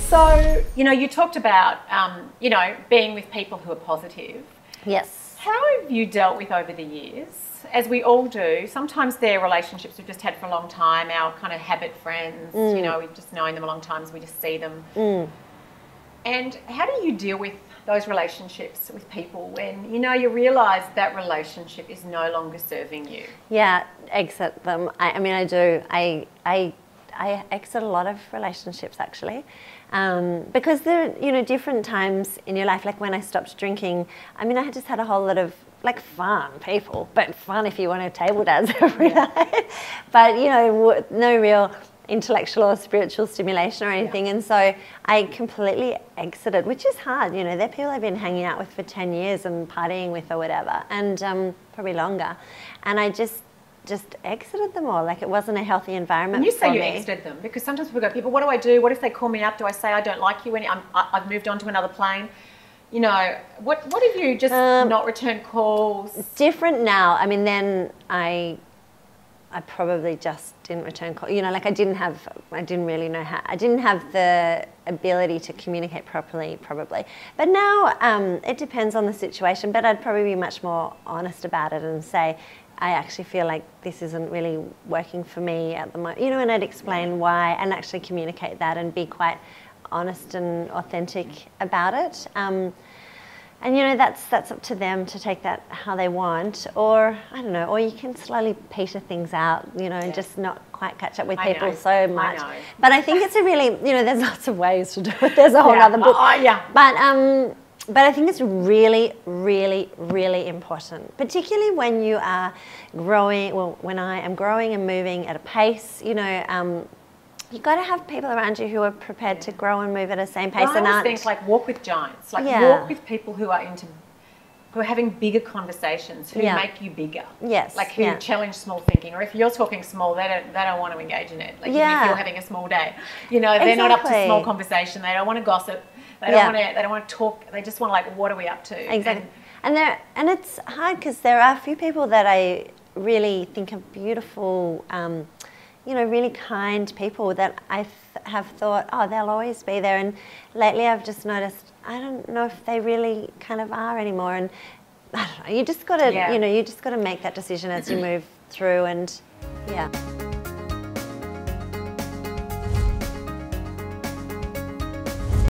So, you know, you talked about, you know, being with people who are positive. Yes. How have you dealt with over the years, as we all do? Sometimes they're relationships we've just had for a long time, our kind of habit friends, you know, we've just known them a long time, so we just see them. And how do you deal with those relationships with people when, you know, you realise that relationship is no longer serving you? Yeah, exit them. I mean, I do. I exit a lot of relationships actually, because there are, you know, different times in your life. Like when I stopped drinking, I mean, I just had a whole lot of like fun people, but fun if you want to table dance every night. But you know, no real intellectual or spiritual stimulation or anything. And so I completely exited, which is hard. You know, they're people I've been hanging out with for 10 years and partying with or whatever, and probably longer. And I just exited them all. Like it wasn't a healthy environment. And you for say you me. exited them, because sometimes people, what do I do? What if they call me up? Do I say I don't like you when I've moved on to another plane? You know, what if you just not return calls? It's different now. I mean, then I probably just didn't return calls. You know, like I didn't really know how. I didn't have the ability to communicate properly, probably. But now it depends on the situation. But I'd probably be much more honest about it and say, I actually feel like this isn't really working for me at the moment. You know, and I'd explain why and actually communicate that and be quite honest and authentic about it. And you know, that's up to them to take that how they want, or I don't know, or you can slowly peter things out, you know, and just not quite catch up with people so much. But I think it's a really, you know, there's lots of ways to do it. There's a whole other book. But I think it's really, really, really important, particularly when you are growing. Well, when I am growing and moving at a pace, you know. You've got to have people around you who are prepared to grow and move at the same pace. Well, I always think like walk with giants, like walk with people who are having bigger conversations, who make you bigger. Yes. Like who challenge small thinking, or if you're talking small, they don't want to engage in it. Like even if you're having a small day, you know, they're not up to small conversation. They don't want to gossip. They don't want to talk. They just want to like, what are we up to? Exactly. And it's hard because there are a few people that I really think are beautiful. You know, really kind people that I have thought, oh, they'll always be there. And lately I've just noticed, I don't know if they really kind of are anymore. And I don't know, you just got to, you know, you just got to make that decision as you move through, and